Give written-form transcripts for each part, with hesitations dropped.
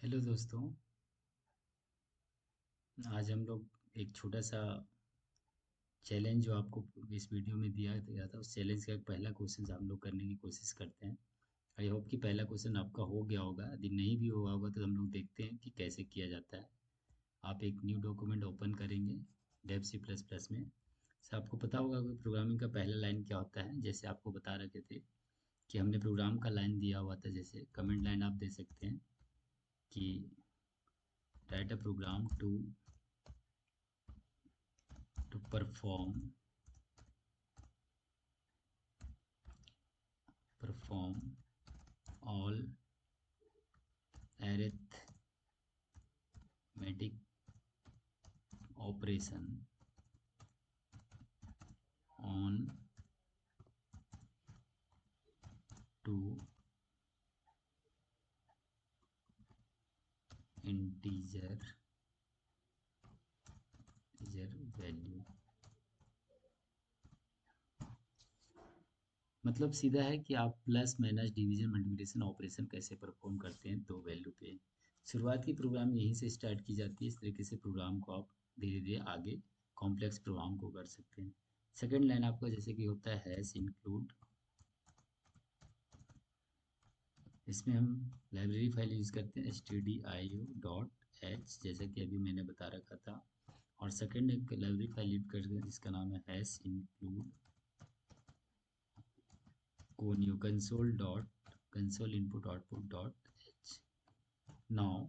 Hello दोस्तों। आज हम लोग एक छोटा सा चैलेंज जो आपको इस वीडियो में दिया गया था, उस चैलेंज का एक पहला क्वेश्चन हम लोग करने की कोशिश करते हैं। आई होप कि पहला क्वेश्चन आपका हो गया होगा। यदि नहीं भी हुआ होगा तो हम लोग देखते हैं कि कैसे किया जाता है। आप एक न्यू डॉक्यूमेंट ओपन करेंगे डेव सी प्लस प्लस में। से आपको पता होगा कि प्रोग्रामिंग का पहला लाइन क्या होता है। जैसे आपको बता रखे थे कि हमने प्रोग्राम का लाइन दिया हुआ था, जैसे कमेंट लाइन आप दे सकते हैं कि write a program to perform all arithmetic operation on two integer value। मतलब सीधा है कि आप plus minus division multiplication operation कैसे परफॉर्म करते हैं दो वैल्यू पे। शुरुआत की प्रोग्राम यहीं से स्टार्ट की जाती है। इस तरीके से प्रोग्राम को आप धीरे धीरे आगे कॉम्प्लेक्स प्रोग्राम को कर सकते हैं। सेकंड लाइन आपका जैसे कि होता है हैश इंक्लूड। इसमें हम लाइब्रेरी फाइल यूज़ करते हैं stdio.h, जैसा कि अभी मैंने बता रखा था। और सेकंड एक लाइब्रेरी फाइल यूज करते हैं जिसका नाम है hash include conio console input output dot H. Now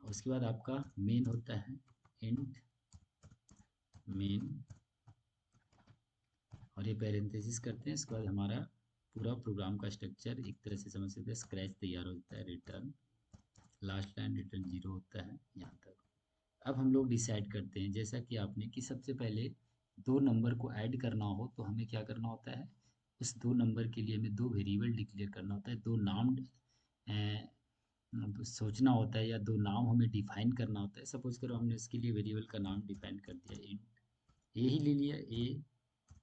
उसके बाद आपका मेन होता है इंट मेन, और ये पैरेंथेसिस करते हैं। इसके बाद हमारा पूरा प्रोग्राम का स्ट्रक्चर एक तरह से समझ सकते हैं, स्क्रैच तैयार हो जाता है। Return last line return zero होता है यहाँ तक। अब हम लोग डिसाइड करते हैं, जैसा कि आपने कि सबसे पहले दो नंबर को ऐड करना हो तो हमें क्या करना होता है, उस दो नंबर के लिए हमें दो वेरिएबल डिक्लेयर करना होता है, दो नाम सोचना होता है, या दो नाम हमें डिफाइन करना होता है। सपोज करो हमने इसके लिए वेरिएबल का नाम डिफाइन कर दिया इंट ए ही ले लिया, ए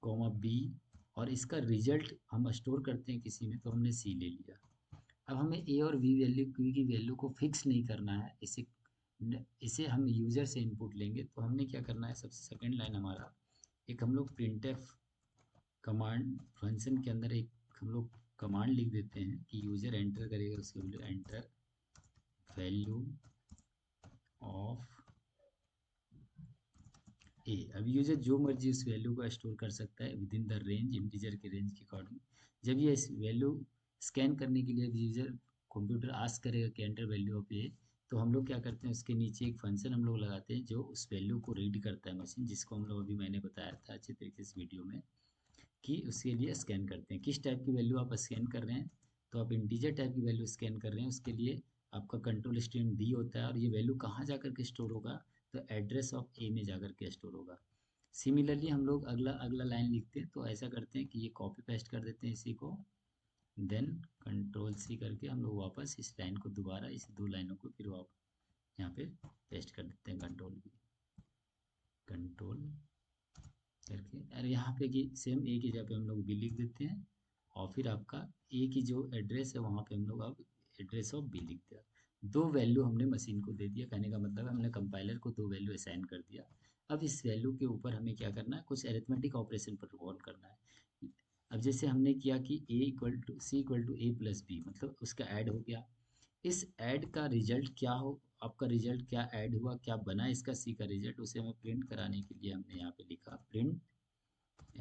कॉमा बी, और इसका रिजल्ट हम स्टोर करते हैं किसी में, तो हमने सी ले लिया। अब हमें ए और बी वैल्यू की वैल्यू को फिक्स नहीं करना है। इसे हम यूज़र से इनपुट लेंगे, तो हमने क्या करना है, सबसे सेकंड लाइन हमारा एक हम लोग प्रिंटफ कमांड फंक्शन के अंदर एक हम लोग कमांड लिख देते हैं कि यूज़र एंटर करेगा, उसके बोले एंटर वैल्यू ऑफ ए। अब यूजर जो मर्जी उस वैल्यू को स्टोर कर सकता है with in the range, integer के रेंज के अकॉर्डिंग। जब ये इस वैल्यू स्कैन करने के लिए यूजर कंप्यूटर आस्क करेगा कि एंटर वैल्यू ऑफ ए, तो हम लोग क्या करते हैं, उसके नीचे एक फंक्शन हम लोग लगाते हैं जो उस वैल्यू को रीड करता है मशीन, जिसको हम लोग अभी मैंने बताया था अच्छे तरीके से वीडियो में, कि उसके लिए स्कैन करते हैं किस टाइप की वैल्यू आप स्कैन कर रहे हैं। तो आप इंटीजर टाइप की वैल्यू स्कैन कर रहे हैं, उसके लिए आपका कंट्रोल स्ट्रीम डी होता है, और ये वैल्यू कहाँ जा कर के स्टोर होगा, तो एड्रेस ऑफ ए में जा कर के स्टोर होगा। सिमिलरली हम लोग अगला अगला लाइन लिखते हैं, तो ऐसा करते हैं कि ये कॉपी पेस्ट कर देते हैं इसी को, देन कंट्रोल सी करके हम लोग वापस इस लाइन को दोबारा इस दो लाइनों को फिर वापस यहाँ पे पेस्ट कर देते हैं, कंट्रोल करके। और यहाँ पे कि सेम ए की जगह पे हम लोग बी लिख देते हैं, और फिर आपका ए की जो एड्रेस है वहाँ पे हम लोग अब एड्रेस ऑफ बी लिख दिया। दो वैल्यू हमने मशीन को दे दिया, कहने का मतलब है हमने कंपाइलर को दो वैल्यू असाइन कर दिया। अब इस वैल्यू के ऊपर हमें क्या करना है, कुछ अरिथमेटिक ऑपरेशन परफॉर्म करना है। अब जैसे हमने किया कि A equal to C equal to A plus B, मतलब उसका ऐड हो गया। इस ऐड का रिजल्ट क्या हो, आपका रिजल्ट क्या ऐड हुआ, क्या बना इसका सी का रिजल्ट, उसे हमें प्रिंट कराने के लिए हमने यहाँ पे लिखा प्रिंट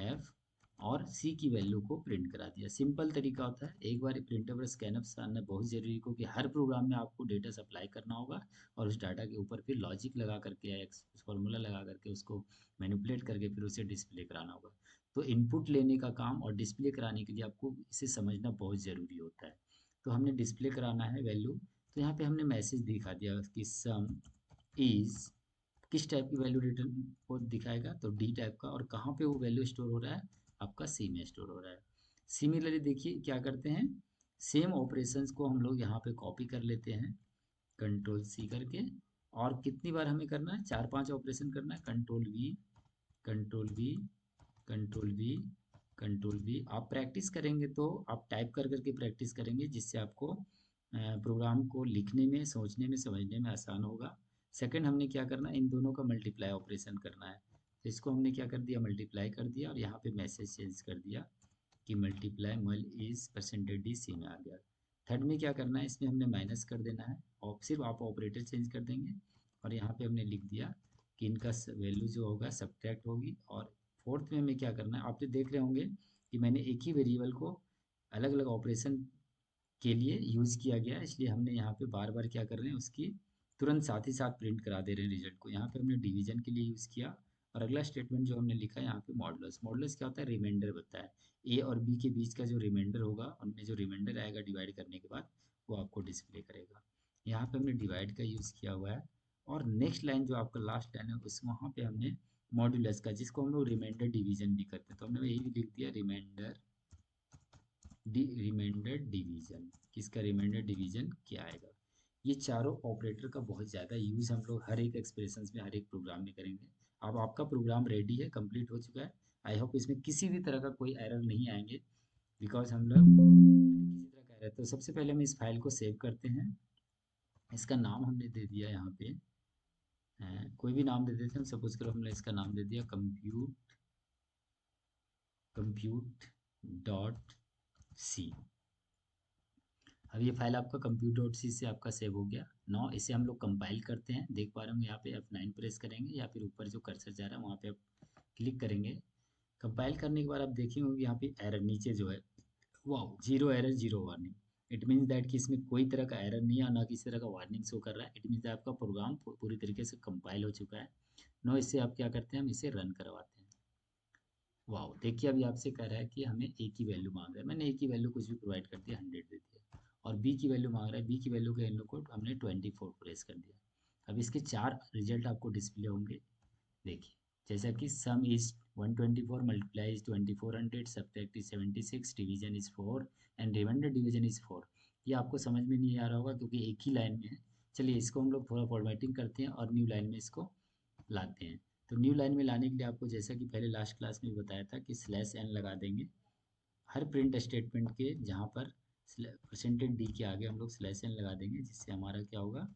एफ, और सी की वैल्यू को प्रिंट करा दिया। सिंपल तरीका होता है। एक बार प्रिंटफ और स्कैनफ आना बहुत ज़रूरी है, क्योंकि हर प्रोग्राम में आपको डेटा सप्लाई करना होगा, और उस डाटा के ऊपर फिर लॉजिक लगा करके या एक फॉर्मूला लगा करके उसको मैनिपुलेट करके फिर उसे डिस्प्ले कराना होगा। तो इनपुट लेने का काम और डिस्प्ले कराने के लिए आपको इसे समझना बहुत ज़रूरी होता है। तो हमने डिस्प्ले कराना है वैल्यू, तो यहाँ पे हमने मैसेज दिखा दिया कि सम इज़, किस टाइप की वैल्यू रिटर्न वो दिखाएगा, तो डी टाइप का, और कहाँ पे वो वैल्यू स्टोर हो रहा है, आपका सी में स्टोर हो रहा है। सिमिलरली देखिए क्या करते हैं, सेम ऑपरेशंस को हम लोग यहाँ पे कॉपी कर लेते हैं कंट्रोल सी करके। और कितनी बार हमें करना है, चार पांच ऑपरेशन करना है। Control we, control we, control we, control we. आप प्रैक्टिस करेंगे तो आप टाइप कर करके प्रैक्टिस करेंगे, जिससे आपको प्रोग्राम को लिखने में, सोचने में, समझने में आसान होगा। सेकंड, हमने क्या करना है, इन दोनों का मल्टीप्लाई ऑपरेशन करना है। तो इसको हमने क्या कर दिया, मल्टीप्लाई कर दिया और यहाँ पे मैसेज चेंज कर दिया कि मल्टीप्लाई मल इज परसेंटेज डी सी में आ गया। थर्ड में क्या करना है, इसमें हमने माइनस कर देना है और सिर्फ आप ऑपरेटर चेंज कर देंगे और यहाँ पे हमने लिख दिया कि इनका वैल्यू जो होगा सब्ट्रैक्ट होगी। और फोर्थ में हमें क्या करना है, आप तो देख रहे होंगे कि मैंने एक ही वेरिएबल को अलग अलग ऑपरेशन के लिए यूज़ किया गया है, इसलिए हमने यहाँ पे बार बार क्या कर रहे हैं, उसकी तुरंत साथ ही साथ प्रिंट करा दे रहे हैं रिजल्ट को। यहाँ पे हमने डिवीजन के लिए यूज़ किया और अगला स्टेटमेंट जो हमने लिखा है यहाँ पे मॉडुलस। मॉडुलस क्या होता है, रिमाइंडर होता है। ए और बी के बीच का जो रिमाइंडर होगा, उनमें जो रिमाइंडर आएगा डिवाइड करने के बाद, वो आपको डिस्प्ले करेगा। यहाँ पे हमने डिवाइड का यूज़ किया हुआ है। और नेक्स्ट लाइन जो आपका लास्ट लाइन है, उस वहाँ पे हमने मॉडुलस का, जिसको हम लोग रिमाइंडर डिवीजन भी करते हैं, तो हमने यही लिख दिया रिमाइंडर रिमाइंडर डिवीजन। किसका रिमाइंडर डिवीजन क्या आएगा। ये चारों ऑपरेटर का बहुत ज़्यादा यूज़ हम लोग हर एक एक्सप्रेशंस में, हर एक प्रोग्राम में करेंगे। अब आपका प्रोग्राम रेडी है, कंप्लीट हो चुका है। आई होप इसमें किसी भी तरह का कोई एरर नहीं आएंगे, बिकॉज हम लोग किसी तरह का एरर। तो सबसे पहले हम इस फाइल को सेव करते हैं। इसका नाम हमने दे दिया यहाँ पे, कोई भी नाम दे देते हैं। सपोज करो हमने इसका नाम दे दिया कंप्यूट डॉट सी। अब ये फाइल आपका कंप्यूट डॉट सी से आपका सेव हो गया। नाउ इसे हम लोग कंपाइल करते हैं। देख पा रहे होंगे यहाँ पे F9 प्रेस करेंगे या फिर ऊपर जो कर्सर जा रहा है वहाँ पे आप क्लिक करेंगे। कंपाइल करने के बाद आप देखेंगे यहाँ पे एरर नीचे जो है, wow, zero error zero warning. It means that कि इसमें कोई तरह का एरर नहीं है, ना किसी तरह का वार्निंग शो कर रहा है। इट मीन्स आपका प्रोग्राम पूरी तरीके से कंपाइल हो चुका है। नो इससे आप क्या करते हैं, हम इसे रन करवाते हैं। वाओ, देखिए अभी आपसे कह रहा है कि हमें ए की वैल्यू मांग रहा है। मैंने ए की वैल्यू कुछ भी प्रोवाइड कर दिया, 100 दे दिया। और बी की वैल्यू मांग रहा है, बी की वैल्यू का इनपुट कोड हमने 24 प्रेस कर दिया। अब इसके 4 रिजल्ट आपको डिस्प्ले होंगे। देखिए, जैसा कि sum is 124, multiply is 2400, subtract is 76, division is 4 and reminder division is 4। ये आपको समझ में नहीं आ रहा होगा क्योंकि एक ही लाइन में है। चलिए इसको हम लोग थोड़ा फॉर्मेटिंग करते हैं और न्यू लाइन में इसको लाते हैं। तो न्यू लाइन में लाने के लिए आपको, जैसा कि पहले लास्ट क्लास में बताया था, कि स्लैश एन लगा देंगे हर प्रिंट स्टेटमेंट के। जहाँ पर परसेंटेज डी के आगे हम लोग स्लैश एन लगा देंगे, जिससे हमारा क्या होगा,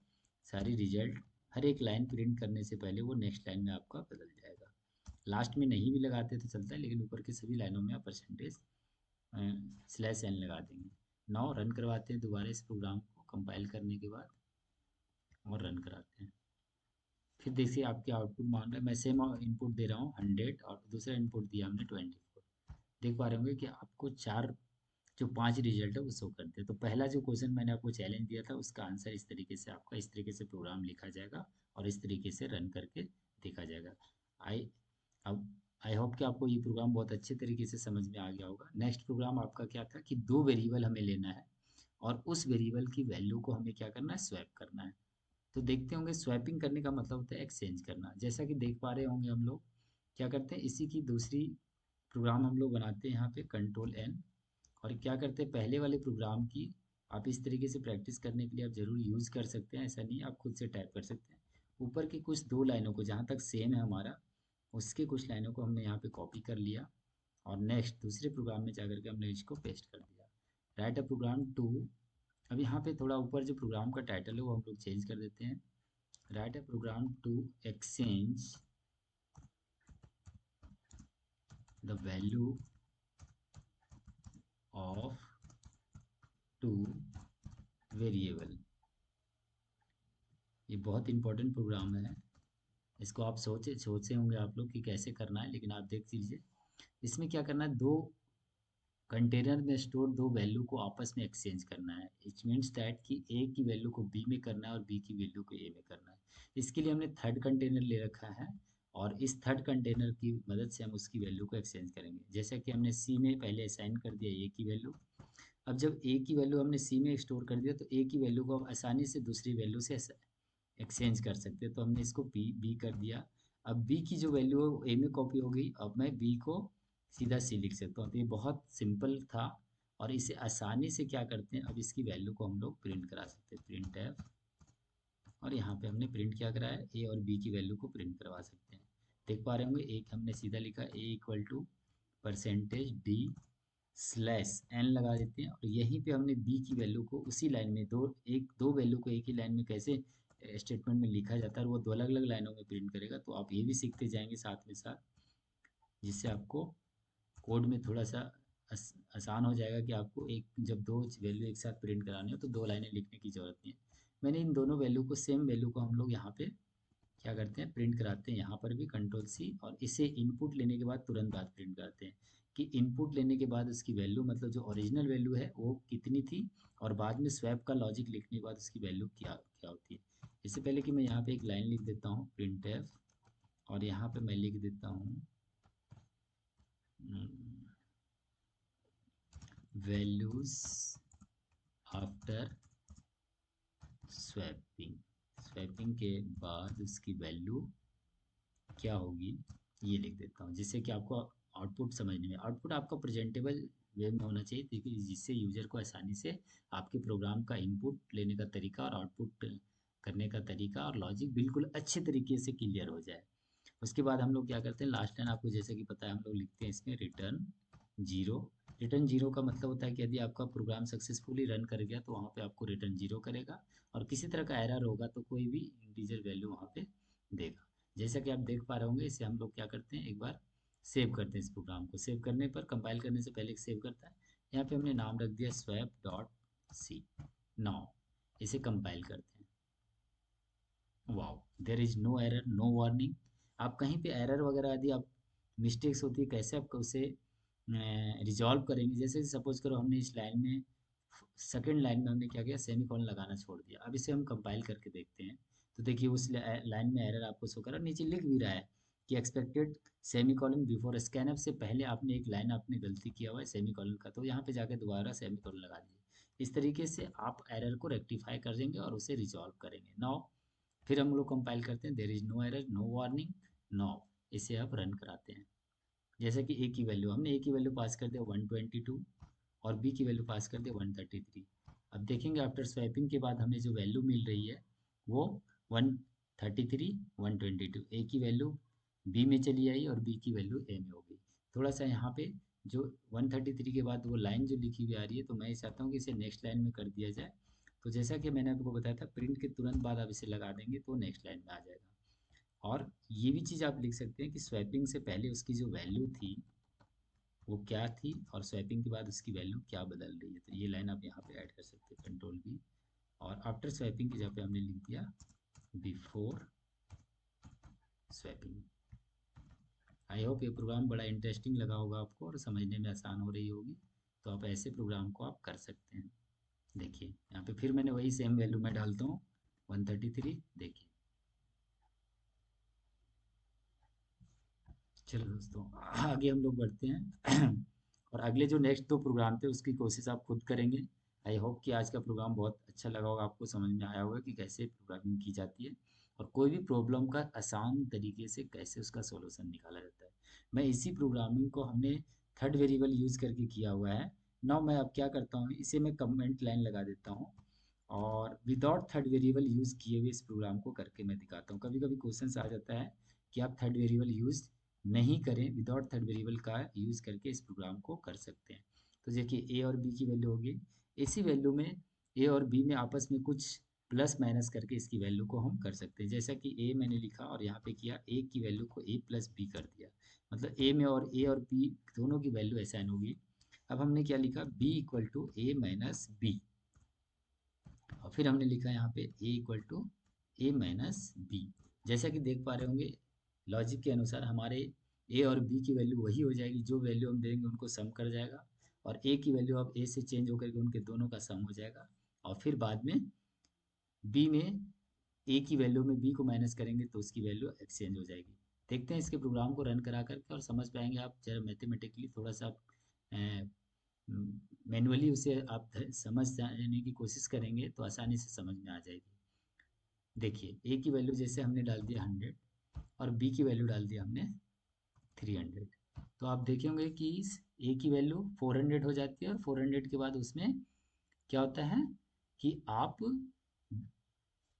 सारी रिजल्ट हर एक लाइन प्रिंट करने से पहले वो नेक्स्ट लाइन में आपका बदल जाएगा। लास्ट में नहीं भी लगाते तो चलता है, लेकिन ऊपर के सभी लाइनों में आप परसेंटेज स्लैश एन लगा देंगे। नाउ रन करवाते हैं दोबारा इस प्रोग्राम को कंपाइल करने के बाद, और रन कराते हैं। फिर देखिए आपके आउटपुट मान रहा है, मैं सेम इनपुट दे रहा हूँ 100 और दूसरा इनपुट दिया हमने 24। देख पा रहे होंगे कि आपको चार जो 5 रिजल्ट है वो शो करते हैं। तो पहला जो क्वेश्चन मैंने आपको चैलेंज दिया था, उसका आंसर इस तरीके से आपका, इस तरीके से प्रोग्राम लिखा जाएगा और इस तरीके से रन करके देखा जाएगा। आई अब आई होप कि आपको ये प्रोग्राम बहुत अच्छे तरीके से समझ में आ गया होगा। नेक्स्ट प्रोग्राम आपका क्या था कि 2 वेरिएबल हमें लेना है और उस वेरिएबल की वैल्यू को हमें क्या करना है, स्वैप करना है। तो देखते होंगे स्वैपिंग करने का मतलब होता है एक्सचेंज करना। जैसा कि देख पा रहे होंगे हम लोग क्या करते हैं, इसी की दूसरी प्रोग्राम हम लोग बनाते हैं यहाँ पे कंट्रोल एन। और क्या करते हैं, पहले वाले प्रोग्राम की आप इस तरीके से प्रैक्टिस करने के लिए आप ज़रूर यूज़ कर सकते हैं, ऐसा नहीं है, आप खुद से टाइप कर सकते हैं। ऊपर की कुछ 2 लाइनों को जहाँ तक सेम है हमारा, उसके कुछ लाइनों को हमने यहाँ पे कॉपी कर लिया और नेक्स्ट दूसरे प्रोग्राम में जाकर के हमने इसको पेस्ट कर दिया। Write a program to. अब यहाँ पे थोड़ा ऊपर जो प्रोग्राम का टाइटल है वो हम लोग चेंज कर देते हैं। Write a program to exchange the value of two variable. ये बहुत इंपॉर्टेंट प्रोग्राम है। इसको आप सोचे होंगे आप लोग कि कैसे करना है, लेकिन आप देख लीजिए। इसमें क्या करना है, 2 कंटेनर में स्टोर 2 वैल्यू को आपस में एक्सचेंज करना है। इट मीन्स दैट कि ए की वैल्यू को बी में करना है और बी की वैल्यू को ए में करना है। इसके लिए हमने थर्ड कंटेनर ले रखा है और इस थर्ड कंटेनर की मदद से हम उसकी वैल्यू को एक्सचेंज करेंगे। जैसा कि हमने सी में पहले असाइन कर दिया ए की वैल्यू। अब जब ए की वैल्यू हमने सी में स्टोर कर दिया तो ए की वैल्यू को हम आसानी से दूसरी वैल्यू से एक्सचेंज कर सकते हैं। तो हमने इसको बी कर दिया। अब बी की जो वैल्यू है वो ए में कॉपी हो गई। अब मैं बी को सीधा सी लिख सकता हूँ। तो ये बहुत सिंपल था और इसे आसानी से क्या करते हैं, अब इसकी वैल्यू को हम लोग प्रिंट करा सकते हैं, प्रिंट एफ। और यहाँ पे हमने प्रिंट क्या कराया, ए और बी की वैल्यू को प्रिंट करवा सकते हैं। देख पा रहे होंगे, एक हमने सीधा लिखा A equal to percentage D slash N लगा देते हैं और यहीं पे हमने बी की वैल्यू को उसी लाइन में दो वैल्यू को एक ही लाइन में कैसे स्टेटमेंट में लिखा जाता है और वो दो अलग अलग लाइनों में प्रिंट करेगा। तो आप ये भी सीखते जाएंगे साथ में साथ, जिससे आपको कोड में थोड़ा सा आसान हो जाएगा कि आपको एक जब दो वैल्यू एक साथ प्रिंट करानी हो तो दो लाइनें लिखने की जरूरत नहीं है। मैंने इन दोनों वैल्यू को सेम वैल्यू को हम लोग यहाँ पे क्या करते हैं, प्रिंट कराते हैं। यहाँ पर भी कंट्रोल सी, और इसे इनपुट लेने के बाद तुरंत बाद प्रिंट करते हैं कि इनपुट लेने के बाद उसकी वैल्यू मतलब जो ओरिजिनल वैल्यू है वो कितनी थी, और बाद में स्वैप का लॉजिक लिखने के बाद उसकी वैल्यू क्या क्या होती है। इससे पहले कि मैं यहाँ पे एक लाइन लिख देता हूँ प्रिंट एफ, और यहाँ पे मैं लिख देता हूँ वैल्यूज आफ्टर स्वैपिंग, स्वैपिंग के बाद उसकी वैल्यू क्या होगी ये लिख देता हूँ, जिससे कि आपको आउटपुट समझने में, आउटपुट आपका प्रेजेंटेबल वे में होना चाहिए क्योंकि जिससे यूजर को आसानी से आपके प्रोग्राम का इनपुट लेने का तरीका और आउटपुट करने का तरीका और लॉजिक बिल्कुल अच्छे तरीके से क्लियर हो जाए। उसके बाद हम लोग क्या करते हैं, लास्ट लाइन आपको जैसे कि पता है हम लोग लिखते हैं इसमें रिटर्न जीरो। रिटर्न जीरो का मतलब होता है कि यदि आपका प्रोग्राम सक्सेसफुली रन कर गया तो वहाँ पे आपको रिटर्न जीरो करेगा, और किसी तरह का एरर होगा तो कोई भी इंटीजर वैल्यू वहाँ पे देगा। जैसा कि आप देख पा रहे होंगे, इसे हम लोग क्या करते हैं, एक बार सेव करते हैं। इस प्रोग्राम को सेव करने पर कंपाइल करने से पहले सेव करता है। यहाँ पे हमने नाम रख दिया स्वैप डॉट सी। नाउ इसे कंपाइल करते हैं। Wow, there is no error, no warning. आप कहीं पे एरर वगैरह यदि आप मिस्टेक्स होती है कैसे आप उसे रिजॉल्व करेंगे। जैसे सपोज करो हमने इस लाइन में सेकंड लाइन में हमने क्या किया, सेमीकोलन लगाना छोड़ दिया। अब इसे हम कंपाइल करके देखते हैं तो देखिए उस लाइन में एरर आपको शो कर रहा है, नीचे लिख भी रहा है कि एक्सपेक्टेड सेमीकोलन बिफोर स्कैनअप से पहले आपने एक लाइन आपने गलती किया हुआ है सेमीकोलन का, तो यहाँ पे जाके दोबारा सेमीकोलन लगा दीजिए। इस तरीके से आप एरर को रेक्टिफाई कर देंगे और उसे रिजॉल्व करेंगे। नाउ फिर हम लोग कंपाइल करते हैं, there is no error, no warning. Now इसे आप रन कराते हैं। जैसे कि ए की वैल्यू हमने ए की वैल्यू पास कर दिया 122 और बी की वैल्यू पास कर दिया 133। अब देखेंगे आफ्टर स्वैपिंग के बाद हमें जो वैल्यू मिल रही है वो 133 122, ए की वैल्यू बी में चली आई और बी की वैल्यू ए में हो गई। थोड़ा सा यहाँ पे जो 133 के बाद वो लाइन जो लिखी हुई आ रही है तो मैं चाहता हूँ कि इसे नेक्स्ट लाइन में कर दिया जाए। तो जैसा कि मैंने आपको बताया था प्रिंट के तुरंत बाद आप इसे लगा देंगे तो नेक्स्ट लाइन में आ जाएगा। और ये भी चीज़ आप लिख सकते हैं कि स्वैपिंग से पहले उसकी जो वैल्यू थी वो क्या थी और स्वैपिंग के बाद उसकी वैल्यू क्या बदल रही है। तो ये लाइन आप यहाँ पे ऐड कर सकते हैं, कंट्रोल बी, और आफ्टर स्वैपिंग की जगह पे हमने लिख दिया बिफोर स्वैपिंग। आई होप ये प्रोग्राम बड़ा इंटरेस्टिंग लगा होगा आपको और समझने में आसान हो रही होगी। तो आप ऐसे प्रोग्राम को आप कर सकते हैं। देखिए यहाँ पे फिर मैंने वही सेम वैल्यू मैं डालता हूँ 133। देखिए चलो दोस्तों आगे हम लोग बढ़ते हैं और अगले जो नेक्स्ट दो प्रोग्राम थे उसकी कोशिश आप खुद करेंगे। आई होप कि आज का प्रोग्राम बहुत अच्छा लगा होगा, आपको समझ में आया होगा कि कैसे प्रोग्रामिंग की जाती है और कोई भी प्रॉब्लम का आसान तरीके से कैसे उसका सॉल्यूशन निकाला जाता है। मैं इसी प्रोग्रामिंग को हमने थर्ड वेरिएबल यूज़ करके किया हुआ है। नाउ मैं अब क्या करता हूँ, इसे मैं कमेंट लाइन लगा देता हूँ और विदाउट थर्ड वेरिएबल यूज़ किए हुए इस प्रोग्राम को करके मैं दिखाता हूँ। कभी कभी क्वेश्चन आ जाता है कि आप थर्ड वेरिएबल यूज़ नहीं करें, विदाउट थर्ड वेरिएबल का यूज़ करके इस प्रोग्राम को कर सकते हैं। तो देखिए ए और बी की वैल्यू होगी, इसी वैल्यू में ए और बी में आपस में कुछ प्लस माइनस करके इसकी वैल्यू को हम कर सकते हैं। जैसा कि ए मैंने लिखा और यहाँ पे किया, ए की वैल्यू को ए प्लस बी कर दिया, मतलब ए और बी दोनों की वैल्यू असाइन होगी। अब हमने क्या लिखा, B equal to A minus B, और फिर हमने लिखा यहाँ पे A equal to A minus B. जैसा कि देख पा रहे होंगे लॉजिक के अनुसार हमारे ए और बी की वैल्यू वही हो जाएगी, जो वैल्यू हम देंगे उनको सम कर जाएगा, और ए की वैल्यू अब ए से चेंज होकर के उनके दोनों का सम हो जाएगा, और फिर बाद में बी में ए की वैल्यू में बी को माइनस करेंगे तो उसकी वैल्यू एक्सचेंज हो जाएगी। देखते हैं इसके प्रोग्राम को रन करा करके और समझ पाएंगे आप, जरा मैथमेटिकली थोड़ा सा मैनुअली उसे आप समझ जाने की कोशिश करेंगे तो आसानी से समझ में आ जाएगी। देखिए ए की वैल्यू जैसे हमने डाल दिया 100 और बी की वैल्यू डाल दिया हमने 300, तो आप देखेंगे कि ए की वैल्यू 400 हो जाती है और 400 के बाद उसमें क्या होता है कि आप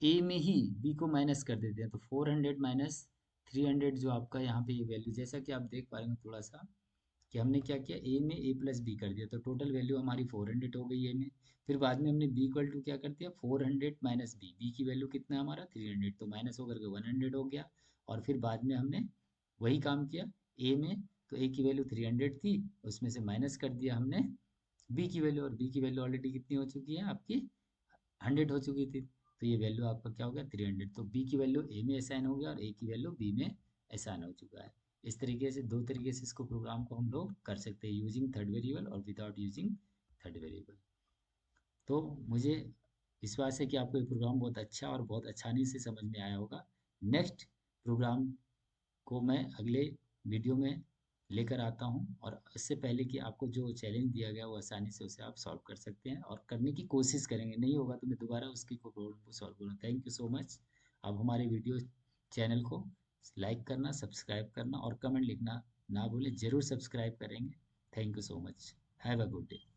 ए में ही बी को माइनस कर देते हैं, तो 400 माइनस 300 जो आपका यहाँ पे ये वैल्यू, जैसा कि आप देख पा रहे हैं थोड़ा सा कि हमने क्या किया, ए में ए प्लस बी कर दिया, तो टोटल वैल्यू हमारी 400 हो गई ए में। फिर बाद में हमने बी इक्वल टू क्या कर दिया, 400 माइनस बी, बी की वैल्यू कितना है हमारा 300, तो माइनस होकर के 100 हो गया। और फिर बाद में हमने वही काम किया ए में, तो ए की वैल्यू 300 थी, उसमें से माइनस कर दिया हमने बी की वैल्यू, और बी की वैल्यू ऑलरेडी कितनी हो चुकी है आपकी 100 हो चुकी थी, तो ये वैल्यू आपका क्या हो गया 300, तो बी की वैल्यू ए में असाइन हो गया और ए की वैल्यू बी में असाइन हो चुका है। इस तरीके से दो तरीके से इसको प्रोग्राम को हम लोग कर सकते हैं, यूजिंग थर्ड वेरिएबल और विदाउट यूजिंग थर्ड वेरिएबल। तो मुझे विश्वास है कि आपको ये प्रोग्राम बहुत अच्छा और बहुत आसानी से समझ में आया होगा। नेक्स्ट प्रोग्राम को मैं अगले वीडियो में लेकर आता हूँ, और इससे पहले कि आपको जो चैलेंज दिया गया वो आसानी से उसे आप सॉल्व कर सकते हैं और करने की कोशिश करेंगे, नहीं होगा तो मैं दोबारा उसकी को प्रॉब्लम को सॉल्व करूँगा। Thank you so much. आप हमारे वीडियो चैनल को लाइक करना, सब्सक्राइब करना और कमेंट लिखना ना भूलें, ज़रूर सब्सक्राइब करेंगे। Thank you so much. Have a good day.